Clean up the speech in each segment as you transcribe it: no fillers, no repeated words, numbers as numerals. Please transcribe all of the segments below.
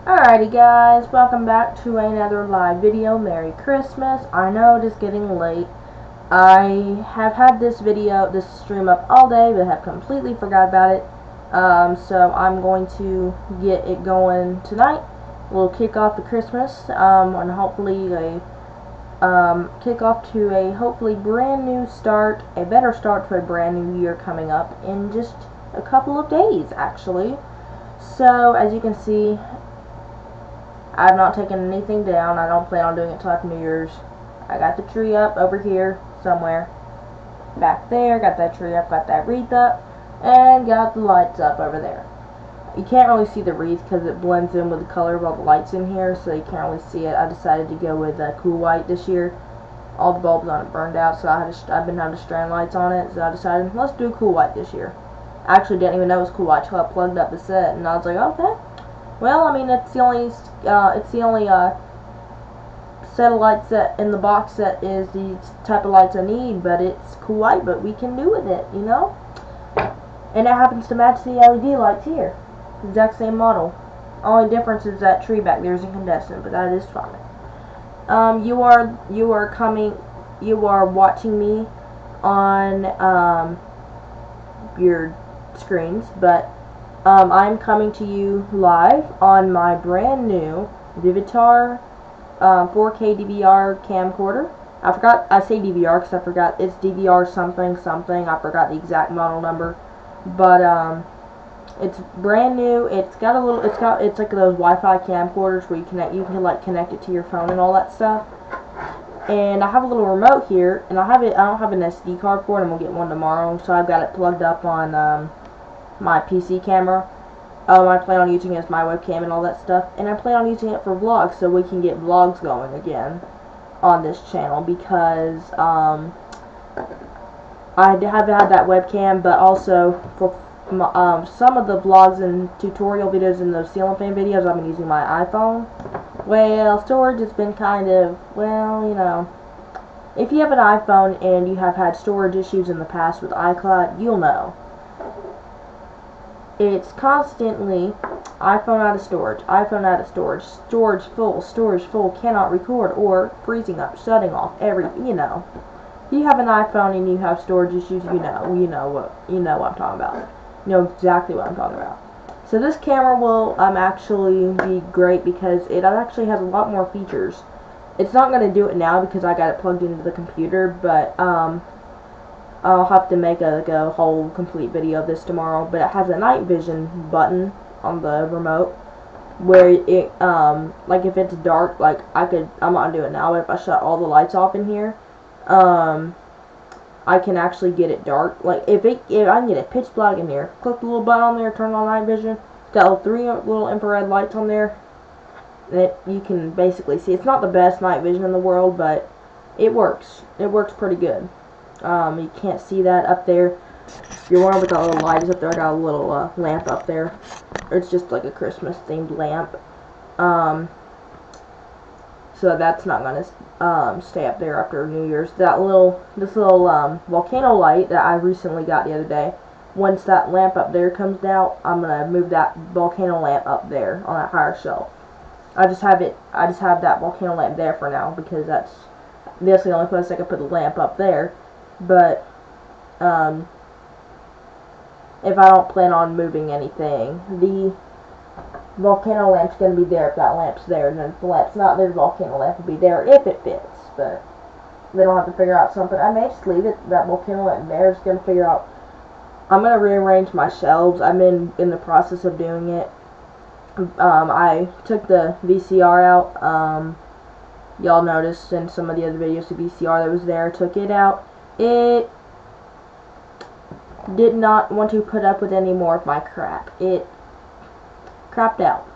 Alrighty guys, welcome back to another live video. Merry Christmas. I know it is getting late. I have had this stream up all day, but have completely forgot about it. So I'm going to get it going tonight. We'll kick off the Christmas, and hopefully kick off to a hopefully brand new start, a better start to a brand new year coming up in just a couple of days actually. So as you can see, I've not taken anything down. I don't plan on doing it till after New Year's. I got the tree up over here somewhere. Back there, got that tree up, got that wreath up, and got the lights up over there. You can't really see the wreath because it blends in with the color of all the lights in here, so you can't really see it. I decided to go with cool white this year. All the bulbs on it burned out, so I've been having to strand lights on it, so I decided, let's do cool white this year. I actually didn't even know it was cool white until I plugged up the set, and I was like, okay. Well, I mean, it's the only set of lights that in the box that is the type of lights I need, but it's cool white, but we can do with it, you know? And it happens to match the LED lights here. Exact same model. Only difference is that tree back there is incandescent, but that is fine. You are watching me on your screens, but I'm coming to you live on my brand new Vivitar 4K DVR camcorder. I say DVR because I forgot it's DVR something. I forgot the exact model number, but it's brand new. It's like those Wi-Fi camcorders where you can like connect it to your phone and all that stuff. And I have a little remote here, and I don't have an SD card for it. I'm gonna get one tomorrow, so I've got it plugged up on my PC camera. I plan on using it as my webcam and all that stuff, and I plan on using it for vlogs so we can get vlogs going again on this channel, because I have had that webcam, but also for some of the vlogs and tutorial videos and those ceiling fan videos I've been using my iPhone. Well, storage has been kind of, well, you know, if you have an iPhone and you have had storage issues in the past with iCloud, you'll know. It's constantly iPhone out of storage, iPhone out of storage, storage full, cannot record, or freezing up, shutting off, you know. You have an iPhone and you have storage issues, you know what I'm talking about. You know exactly what I'm talking about. So this camera will actually be great because it actually has a lot more features. It's not going to do it now because I got it plugged into the computer, but I'll have to make a whole complete video of this tomorrow. But it has a night vision button on the remote where it like if it's dark, like I'm not doing it now, but if I shut all the lights off in here, I can actually get it dark. Like if I can get it pitch black in here, click the little button on there, turn on night vision. It's got 3 little infrared lights on there that you can basically see. It's not the best night vision in the world, but it works. It works pretty good. You can't see that up there. You're wondering what the little light is up there. I got a little lamp up there. It's just like a Christmas themed lamp. So that's not gonna stay up there after New Year's. This little volcano light that I recently got the other day. Once that lamp up there comes down, I'm gonna move that volcano lamp up there on that higher shelf. I just have that volcano lamp there for now because that's the only place I can put the lamp up there. But if I don't plan on moving anything, the volcano lamp's going to be there if that lamp's there, and then if the lamp's not there, the volcano lamp will be there if it fits. But they don't have to figure out something. I may just leave that volcano lamp there. Just going to figure out. I'm going to rearrange my shelves. I'm in the process of doing it. I took the VCR out. Y'all noticed in some of the other videos the VCR that was there. Took it out. It did not want to put up with any more of my crap. It crapped out.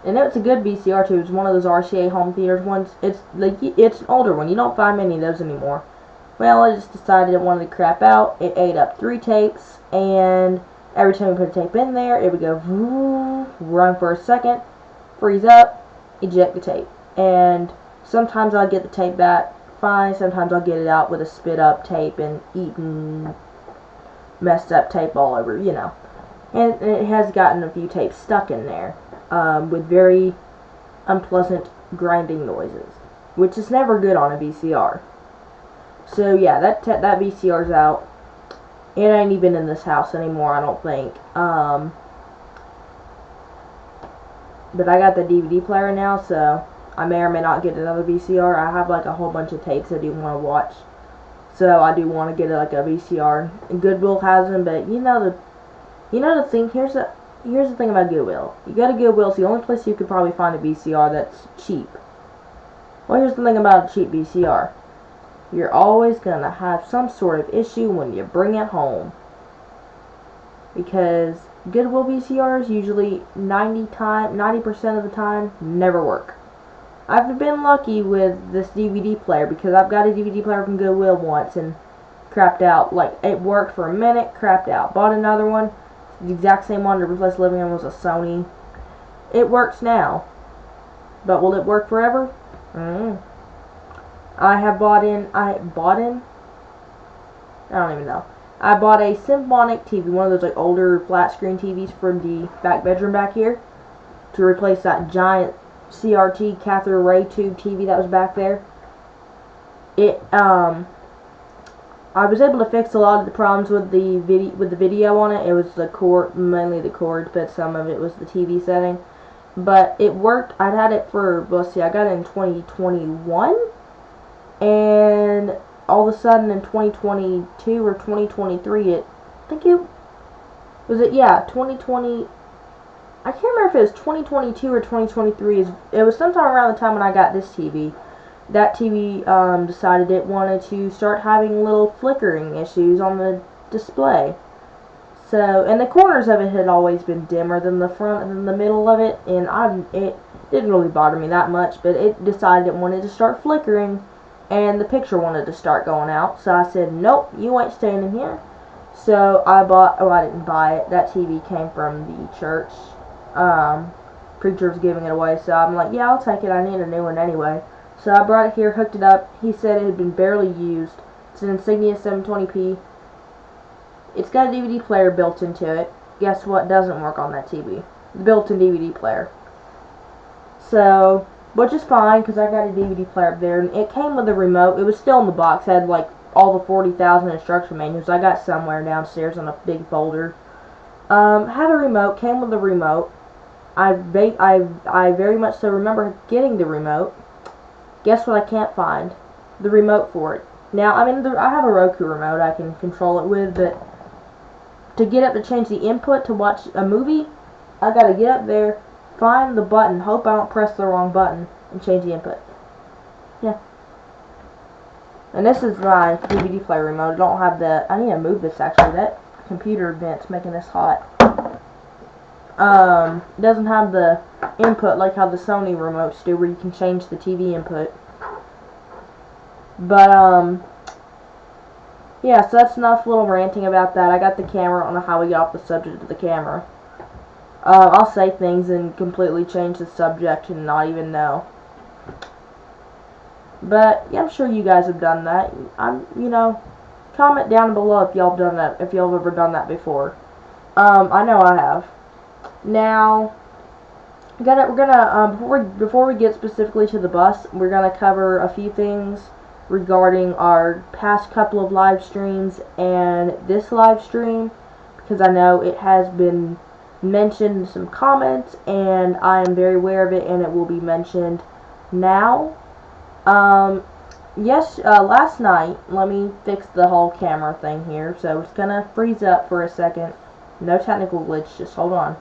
And it's a good VCR too. It's one of those RCA home theaters ones. It's an older one. You don't find many of those anymore. Well, I just decided it wanted to crap out. It ate up 3 tapes, and every time we put a tape in there, it would go run for a second, freeze up, eject the tape. And sometimes I'll get the tape back fine. Sometimes I'll get it out with a spit up tape and eaten messed up tape all over, you know. And it has gotten a few tapes stuck in there with very unpleasant grinding noises, which is never good on a VCR. So yeah, that VCR's out. It ain't even in this house anymore, I don't think. But I got the DVD player now, so I may or may not get another VCR. I have like a whole bunch of tapes I do want to watch, so I do want to get like a VCR. And Goodwill has them, but you know the thing. Here's the thing about Goodwill. You go to Goodwill, it's the only place you could probably find a VCR that's cheap. Well, here's the thing about a cheap VCR. You're always gonna have some sort of issue when you bring it home, because Goodwill VCRs usually 90% of the time never work. I've been lucky with this DVD player because I've got a DVD player from Goodwill once and crapped out. Like, it worked for a minute, crapped out. Bought another one, the exact same one to replace living room was a Sony. It works now, but will it work forever? I bought a Symphonic TV, one of those like older flat screen TVs from the back bedroom back here, to replace that giant CRT cathode ray tube TV that was back there. I was able to fix a lot of the problems with the video on it. It was mainly the cord, but some of it was the TV setting. But it worked. I'd had it for, let's see, I got it in 2021, and all of a sudden in 2022 or 2023, 2020. I can't remember if it was 2022 or 2023. It was sometime around the time when I got this TV. That TV decided it wanted to start having little flickering issues on the display. So, and the corners of it had always been dimmer than the front and the middle of it, and it didn't really bother me that much, but it decided it wanted to start flickering, and the picture wanted to start going out. So I said, nope, you ain't staying in here. So I didn't buy it. That TV came from the church. Preacher was giving it away, so I'm like, yeah, I'll take it. I need a new one anyway. So I brought it here, hooked it up. He said it had been barely used. It's an Insignia 720p. It's got a DVD player built into it. Guess what doesn't work on that TV? The built-in DVD player. So, which is fine, because I got a DVD player up there, and it came with a remote. It was still in the box. It had like all the 40,000 instruction manuals I got somewhere downstairs on a big folder. Had a remote, came with a remote. I very much so remember getting the remote. Guess what I can't find? The remote for it. Now, I have a Roku remote I can control it with, but to get up to change the input to watch a movie, I gotta get up there, find the button, hope I don't press the wrong button, and change the input. Yeah. And this is my DVD player remote. I don't have I need to move this actually. That computer vent's making this hot. It doesn't have the input like how the Sony remotes do, where you can change the TV input. But, yeah, so that's enough little ranting about that. I got the camera. I don't know how we got off the subject of the camera. I'll say things and completely change the subject and not even know. But, yeah, I'm sure you guys have done that. Comment down below if y'all have done that, if y'all have ever done that before. I know I have. Now, before we get specifically to the bus, we're gonna cover a few things regarding our past couple of live streams and this live stream, because I know it has been mentioned in some comments, and I am very aware of it, and it will be mentioned now. Last night, let me fix the whole camera thing here, so it's gonna freeze up for a second. No technical glitch, just hold on.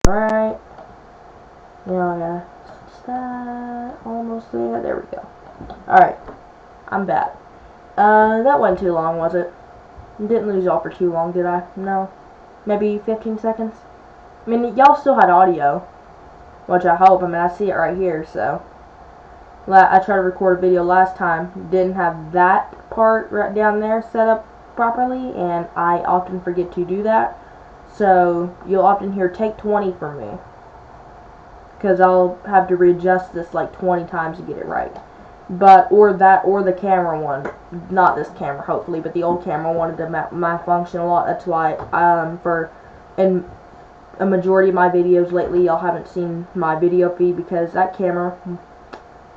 Alright. Now I gotta switch that. Almost there. There we go. Alright. I'm back. That wasn't too long, was it? Didn't lose y'all for too long, did I? No. Maybe 15 seconds? I mean, y'all still had audio. Which I hope. I mean, I see it right here, so. I tried to record a video last time. Didn't have that part right down there set up properly, and I often forget to do that. So you'll often hear take 20 from me, because I'll have to readjust this like 20 times to get it right. But, or the camera one, not this camera hopefully, but the old camera wanted to malfunction a lot. That's why, in a majority of my videos lately, y'all haven't seen my video feed, because that camera,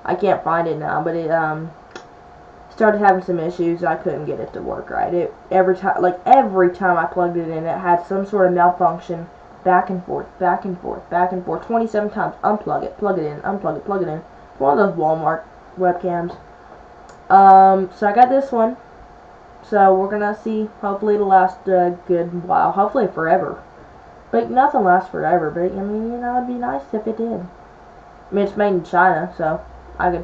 I can't find it now, but it, started having some issues, and I couldn't get it to work right. Every time I plugged it in, it had some sort of malfunction, back and forth, 27 times, unplug it, plug it in, unplug it, plug it in. It's one of those Walmart webcams. So I got this one, so we're gonna see. Hopefully it'll last a good while, hopefully forever, but nothing lasts forever. But I mean, you know, it'd be nice if it did. I mean, it's made in China, so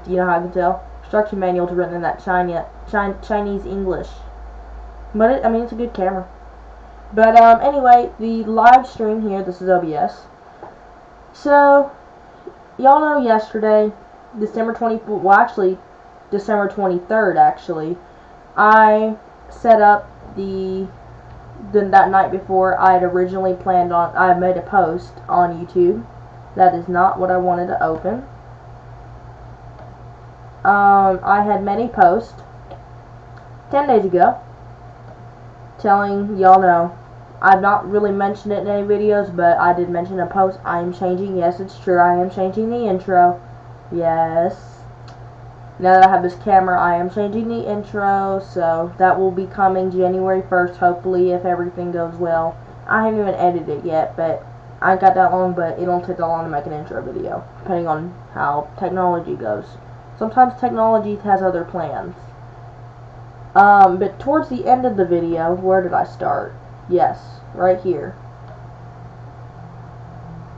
you know how I can tell. Instruction manual's written in that Chinese English, but I mean, it's a good camera. But anyway, the live stream here, this is OBS. So y'all know yesterday, December 24th, well actually December 23rd actually, I set up that night before. I had originally planned on, I made a post on YouTube. That is not what I wanted to open. I had made a post 10 days ago telling y'all know, I've not really mentioned it in any videos, but I did mention a post. I am changing, yes it's true, I am changing the intro. Yes. Now that I have this camera, I am changing the intro, so that will be coming January 1st, hopefully, if everything goes well. I haven't even edited it yet, but I ain't got that long, but it don't take that long to make an intro video, depending on how technology goes. Sometimes technology has other plans. But towards the end of the video, where did I start? Yes, right here.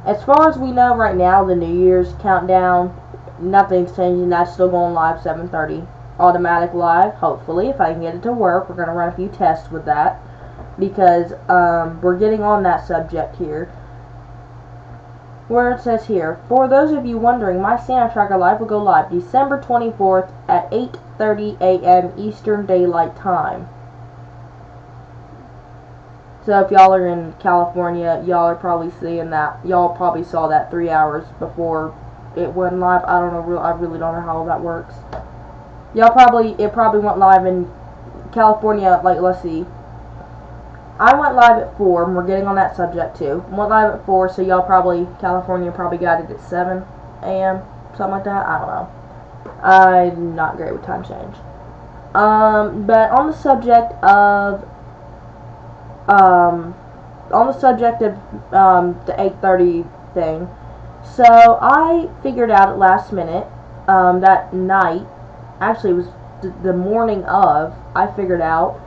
As far as we know right now, the New Year's countdown, nothing's changing. That's still going live 7:30. Automatic live, hopefully, if I can get it to work. We're going to run a few tests with that, because we're getting on that subject here. Where it says here, for those of you wondering, my Santa Tracker Live will go live December 24th at 8:30 a.m. Eastern Daylight Time. So if y'all are in California, y'all are probably seeing that. Y'all probably saw that 3 hours before it went live. I don't know. I really don't know how that works. It probably went live in California. Like, let's see. I went live at 4, and we're getting on that subject too. Went live at 4, so California probably got it at 7 a.m. Something like that. I don't know. I'm not great with time change. But on the subject of the 8:30 thing, so I figured out at last minute, that night, actually it was the morning of, I figured out,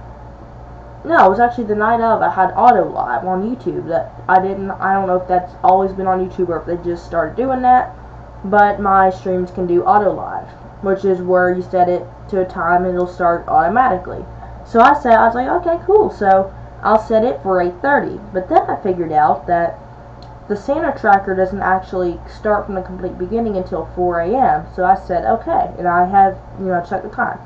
no, it was actually the night of, I had auto live on YouTube. That I don't know if that's always been on YouTube or if they just started doing that, but my streams can do auto live, which is where you set it to a time and it'll start automatically. So I was like, okay, cool, so I'll set it for 8:30. But then I figured out that the Santa Tracker doesn't actually start from the complete beginning until 4 a.m. So I said, okay, and I have, checked the time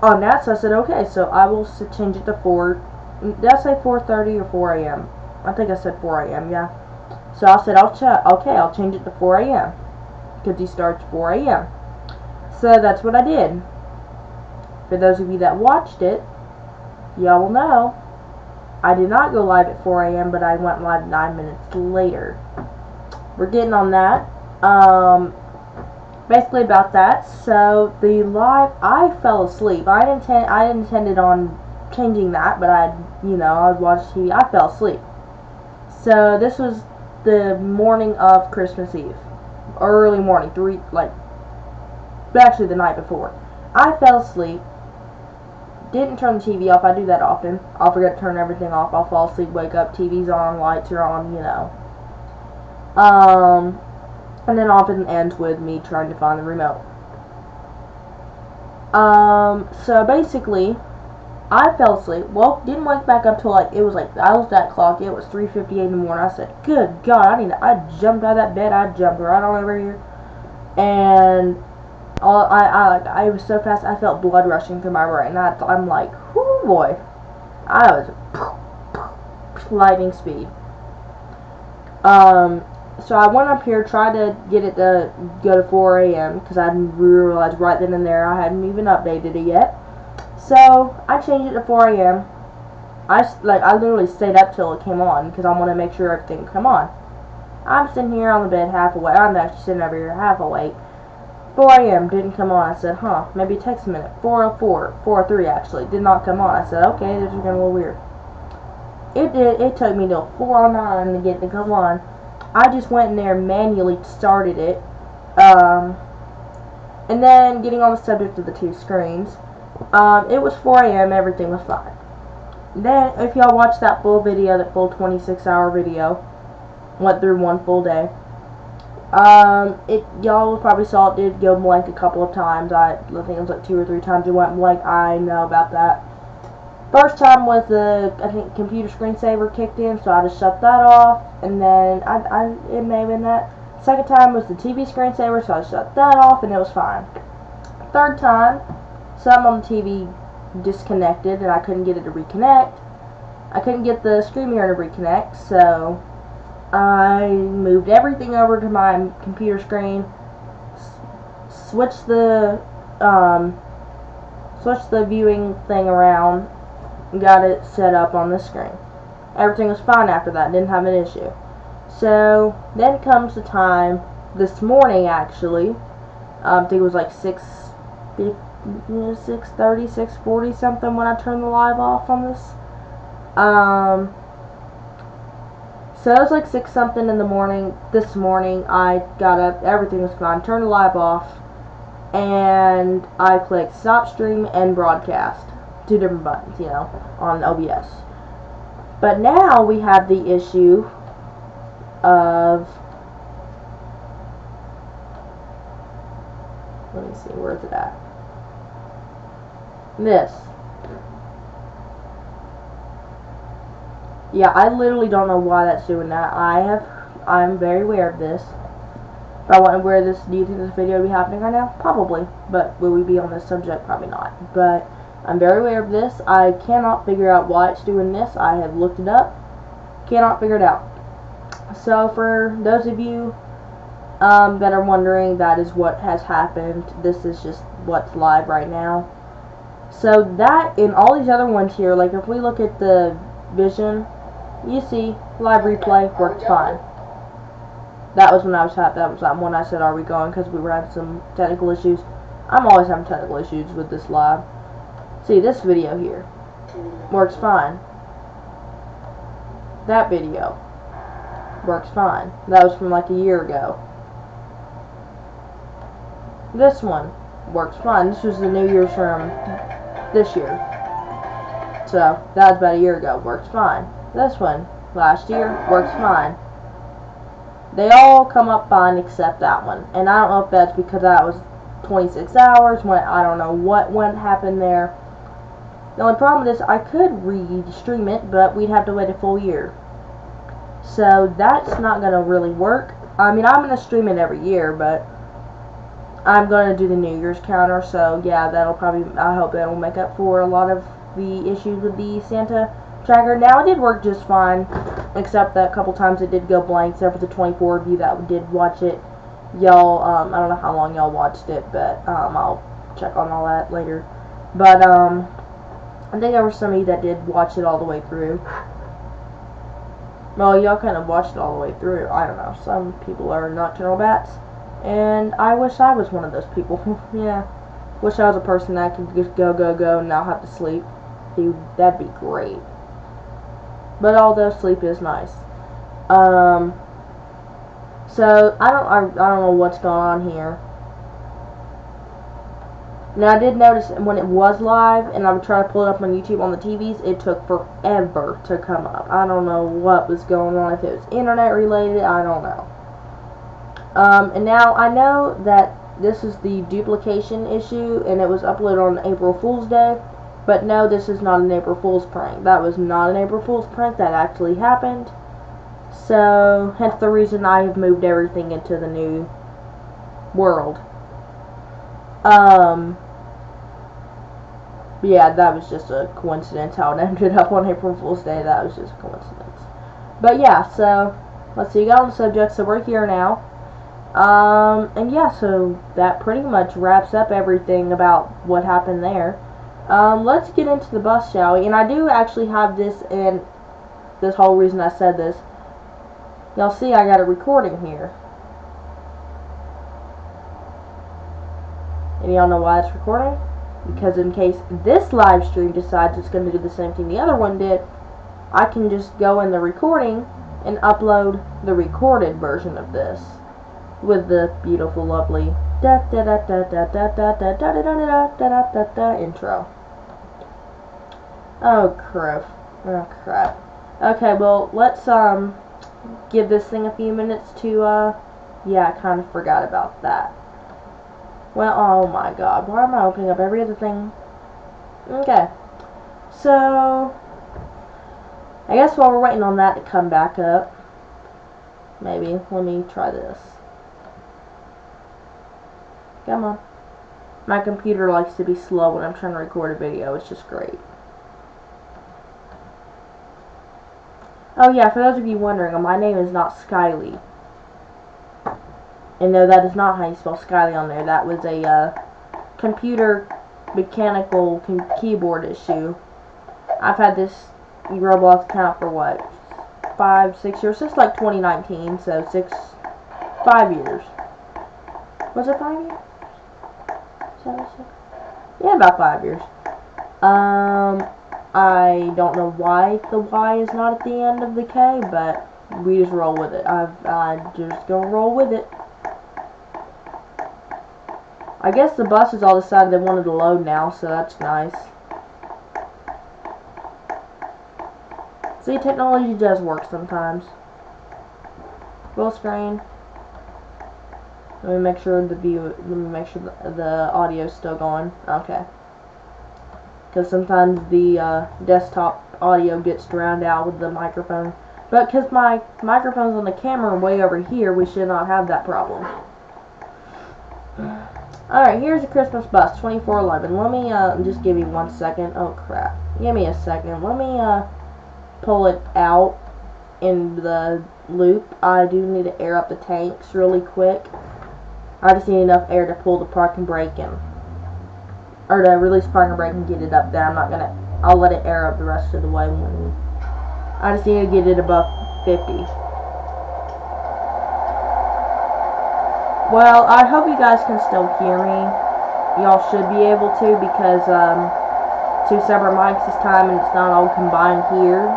on that, so I said, okay, so I will change it to 4, did I say 4:30 or 4 a.m.? I think I said 4 a.m., yeah. So I said, I'll change it to 4 a.m. because he starts 4 a.m. So that's what I did. For those of you that watched it, y'all will know, I did not go live at 4 a.m., but I went live 9 minutes later. We're getting on that. Basically about that. So the live, I fell asleep. I intended on changing that, but I'd watch TV. I fell asleep. So this was the morning of Christmas Eve, early morning, actually the night before. I fell asleep. Didn't turn the TV off. I do that often. I'll forget to turn everything off. I'll fall asleep, wake up, TV's on, lights are on, and then often ends with me trying to find the remote. So basically, I fell asleep. Well, didn't wake back up till I was that clock. It was 3:58 in the morning. I said, "Good God, I jumped out of that bed. I jumped right on over here, and I was so fast. I felt blood rushing through my brain. I'm like, whoo! Woo boy. I was lightning speed. So I went up here, tried to get it to go to 4 a.m. because I realized right then and there I hadn't even updated it yet. So I changed it to 4 a.m. I literally stayed up till it came on because I want to make sure everything would come on. I'm sitting here on the bed half awake. I'm actually sitting over here half awake. 4 a.m. didn't come on. I said, huh, maybe it takes a minute. 4:04, 4:03 actually, did not come on. I said, okay, this is getting a little weird. It did. It took me till 4:09 to get it to come on. I just went in there and manually started it. And then getting on the subject of the two screens, it was 4 a.m. Everything was fine. Then, if y'all watched that full video, that full 26-hour video, went through one full day. Y'all probably saw it did go blank a couple of times. I think it was like 2 or 3 times it went blank. I know about that. First time was the, I think, computer screensaver kicked in, so I just shut that off, and then it may have been that. Second time was the TV screensaver, so I shut that off, and it was fine. Third time, something on the TV disconnected, and I couldn't get it to reconnect. I couldn't get the screen mirror to reconnect, so I moved everything over to my computer screen, switched the viewing thing around, and got it set up on the screen. Everything was fine after that, didn't have an issue. So then comes the time this morning, actually. I think it was like 6:30, 6:40 something when I turned the live off on this. So it was like 6 something in the morning. This morning I got up, everything was fine, turned the live off, and I clicked stop stream and broadcast. 2 different buttons, you know, on OBS. But now we have the issue of, let me see, where's it at? This. Yeah, I literally don't know why that's doing that. I'm very aware of this. If I want to wear this, do you think this video will be happening right now? Probably. But will we be on this subject? Probably not. But I'm very aware of this. I cannot figure out why it's doing this. I have looked it up. Cannot figure it out. So for those of you that are wondering, that is what has happened. This is just what's live right now. So that and all these other ones here, like if we look at the vision, you see live replay worked fine. That was when I was happy. That was when I said, "Are we going?" Because we were having some technical issues. I'm always having technical issues with this live. See, this video here works fine. That video works fine. That was from like a year ago. This one works fine. This was the New Year's from this year. So, that was about a year ago. Works fine. This one, last year, works fine. They all come up fine except that one. And I don't know if that's because that was 26 hours. When I don't know what happened there. The only problem with this, I could re-stream it, but we'd have to wait a full year. So that's not going to really work. I mean, I'm going to stream it every year, but I'm going to do the New Year's counter. So yeah, that'll probably, I hope that'll make up for a lot of the issues with the Santa tracker. Now, it did work just fine, except that a couple times it did go blank, except for the 24 of you that did watch it. Y'all, I don't know how long y'all watched it, but I'll check on all that later. But I think there were some of you that did watch it all the way through. Well, y'all kind of watched it all the way through. I don't know. Some people are nocturnal bats, and I wish I was one of those people. Yeah. Wish I was a person that could just go and not have to sleep. Dude, that'd be great. But although sleep is nice. So I don't know what's going on here. Now, I did notice when it was live, and I would try to pull it up on YouTube on the TVs, it took forever to come up. I don't know what was going on, if it was internet related, I don't know. And now, I know that this is the duplication issue, and it was uploaded on April Fool's Day, but no, this is not an April Fool's prank. That was not an April Fool's prank, that actually happened. So, hence the reason I have moved everything into the new world. But yeah, that was just a coincidence how it ended up on April Fool's Day. That was just a coincidence. But yeah, so let's see, you got on the subject, so we're here now. And yeah, so that pretty much wraps up everything about what happened there. Let's get into the bus, shall we? And I do actually have this, and this whole reason I said this, y'all see I got a recording here. And y'all know why it's recording? Because in case this live stream decides it's going to do the same thing the other one did, I can just go in the recording and upload the recorded version of this with the beautiful, lovely da da da da da da da da da da da da da da intro. Oh crap. Oh crap. Okay, well, let's give this thing a few minutes to yeah, I kind of forgot about that. Well, oh my god, why am I opening up every other thing? Okay, so I guess while we're waiting on that to come back up, maybe, let me try this. Come on. My computer likes to be slow when I'm trying to record a video, it's just great. Oh yeah, for those of you wondering, my name is not Skyly. And no, that is not how you spell Skyly on there. That was a computer mechanical keyboard issue. I've had this Roblox account for what, 5-6 years, since like 2019, so 5 years. Was it 5 years? 7, 6? Yeah, about 5 years. I don't know why the Y is not at the end of the K, but we just roll with it. I just gonna roll with it. I guess the buses all decided they wanted to load now, so that's nice. See, technology does work sometimes. Full screen. Let me make sure the audio's still going. Okay. Because sometimes the desktop audio gets drowned out with the microphone. But because my microphone's on the camera way over here, we should not have that problem. Alright, here's the Christmas bus, 2411. Let me just give you 1 second. Oh crap. Give me a second. Let me pull it out in the loop. I do need to air up the tanks really quick. I just need enough air to pull the parking brake in. Or to release parking brake and get it up there. I'll let it air up the rest of the way when I just need to get it above 50. Well, I hope you guys can still hear me. Y'all should be able to, because 2 separate mics this time and it's not all combined here.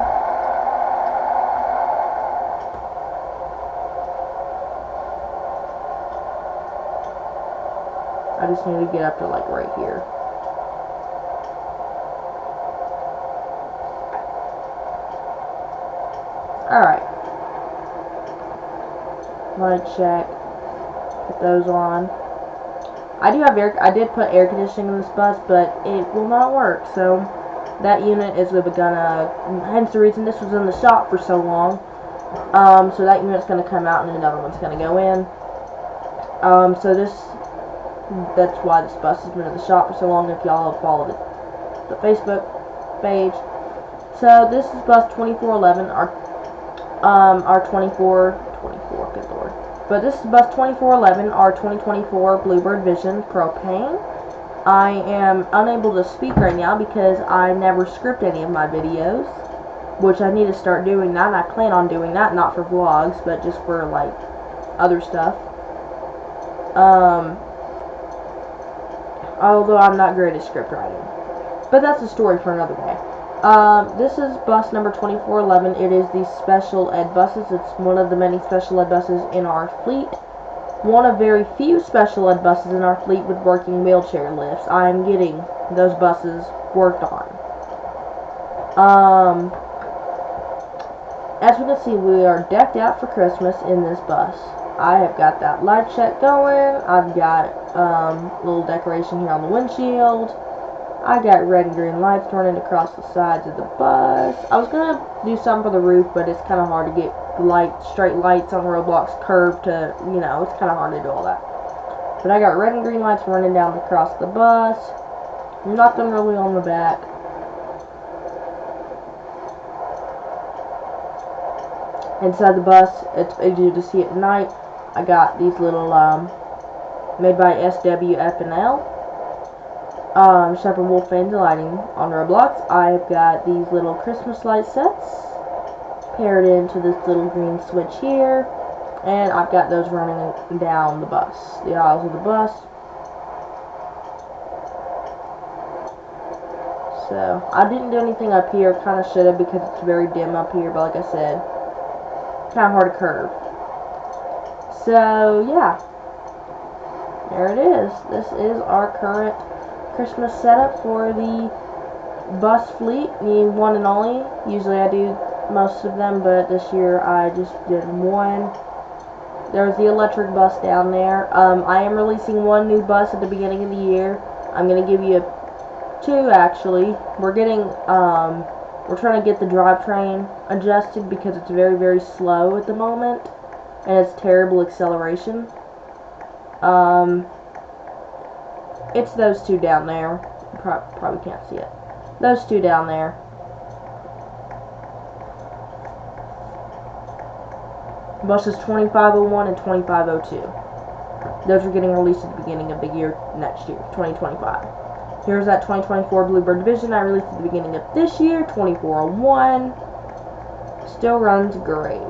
I just need to get up to like right here. Alright. Light check. Put those on. I did put air conditioning in this bus, but it will not work, so that unit is gonna, hence the reason this was in the shop for so long. So that unit's gonna come out and another one's gonna go in. That's why this bus has been in the shop for so long, if y'all have followed the Facebook page. So this is bus 2411, our 24, good lord. But this is bus 2411, our 2024 Bluebird Vision Propane. I am unable to speak right now because I never script any of my videos, which I need to start doing that, and I plan on doing that, not for vlogs, but just for, like, other stuff. Although I'm not great at script writing. But that's a story for another day. This is bus number 2411. It is the special ed buses. It's one of the many special ed buses in our fleet. One of very few special ed buses in our fleet with working wheelchair lifts. I am getting those buses worked on. As we can see, we are decked out for Christmas in this bus. I have got that light check going. I've got little decoration here on the windshield. I got red and green lights running across the sides of the bus. I was going to do something for the roof, but it's kind of hard to get straight lights on Roblox curve to, you know, it's kind of hard to do all that. But I got red and green lights running down across the bus. Nothing really on the back. Inside the bus, it's easy to see at night. I got these little, made by SWF&L. Shepherd Wolf Fans Lighting on Roblox. I've got these little Christmas light sets paired into this little green switch here, and I've got those running down the bus, the aisles of the bus. So I didn't do anything up here. Kind of should have, because it's very dim up here, but like I said, kind of hard to curve. So yeah, there it is. This is our current Christmas setup for the bus fleet, the one and only. Usually I do most of them, but this year I just did one. There's the electric bus down there. I am releasing one new bus at the beginning of the year. I'm gonna give you two, actually. We're trying to get the drivetrain adjusted because it's very, very slow at the moment, and it's terrible acceleration. It's those two down there. You probably can't see it. Those two down there. Buses 2501 and 2502. Those are getting released at the beginning of the year next year, 2025. Here's that 2024 Bluebird Division I released at the beginning of this year, 2401. Still runs great.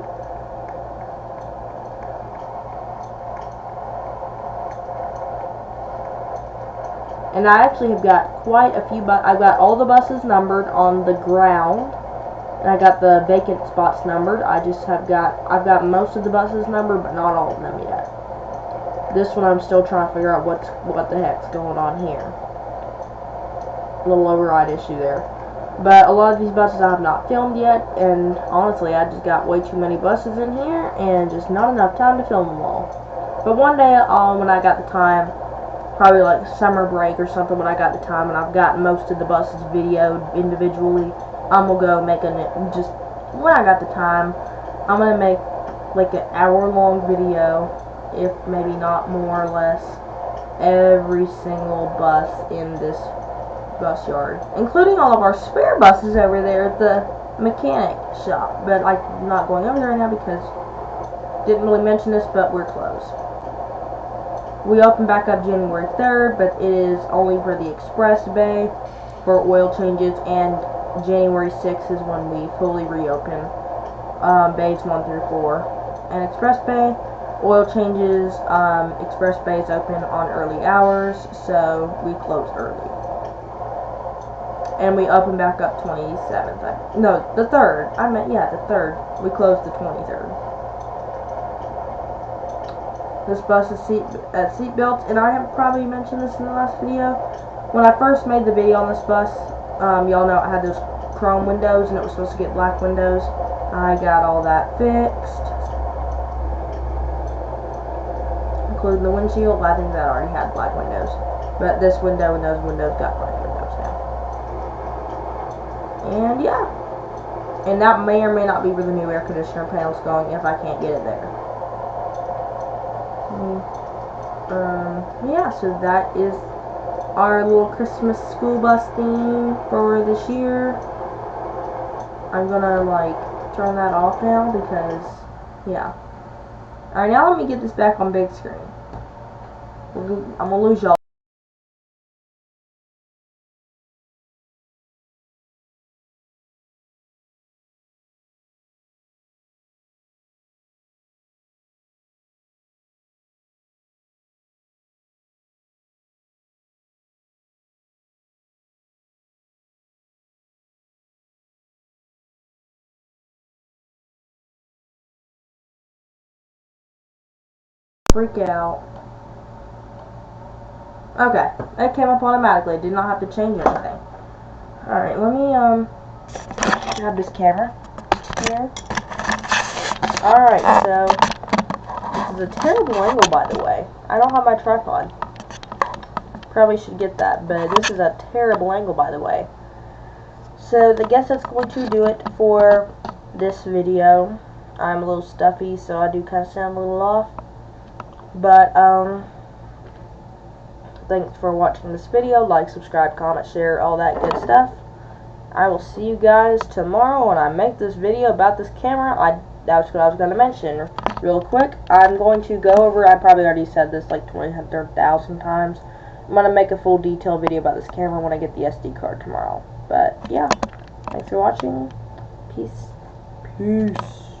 And I actually have got quite a few I've got all the buses numbered on the ground, and I got the vacant spots numbered. I've got most of the buses numbered, but not all of them yet. This one I'm still trying to figure out what the heck's going on here. A little override issue there. But a lot of these buses I have not filmed yet, and honestly I just got way too many buses in here and just not enough time to film them all. But one day, when I got the time, probably like summer break or something, when I got the time and I've got most of the buses videoed individually, I'm gonna go make just when I got the time, I'm gonna make like an hour-long video, if maybe not more or less, every single bus in this bus yard, including all of our spare buses over there at the mechanic shop. But I'm not going over there right now because didn't really mention this, but we're closed. We open back up January 3rd, but it is only for the express bay for oil changes, and January 6th is when we fully reopen bays 1 through 4. And express bay, oil changes, express bays open on early hours, so we close early. And we open back up 27th. No, the 3rd. The 3rd. We close the 23rd. This bus is seat belts, and I have probably mentioned this in the last video. When I first made the video on this bus, y'all know it had those chrome windows, and it was supposed to get black windows. I got all that fixed, including the windshield. I think that already had black windows, but this window and those windows got black windows now. And yeah, and that may or may not be where the new air conditioner panel's going if I can't get it there. Yeah, so that is our little Christmas school bus theme for this year. I'm gonna turn that off now because, yeah. Alright, now let me get this back on big screen. I'm gonna lose y'all. Freak out. Okay, that came up automatically. Did not have to change anything. Alright, let me grab this camera here. Alright, so this is a terrible angle, by the way. I don't have my tripod. Probably should get that, but this is a terrible angle, by the way. So I guess that's going to do it for this video. I'm a little stuffy, so I do kind of sound a little off. But thanks for watching this video. Like, subscribe, comment, share, all that good stuff. I will see you guys tomorrow when I make this video about this camera. That's what I was going to mention. Real quick, I'm going to go over, I probably already said this like 20,000 times. I'm going to make a full detailed video about this camera when I get the SD card tomorrow. But, yeah. Thanks for watching. Peace. Peace.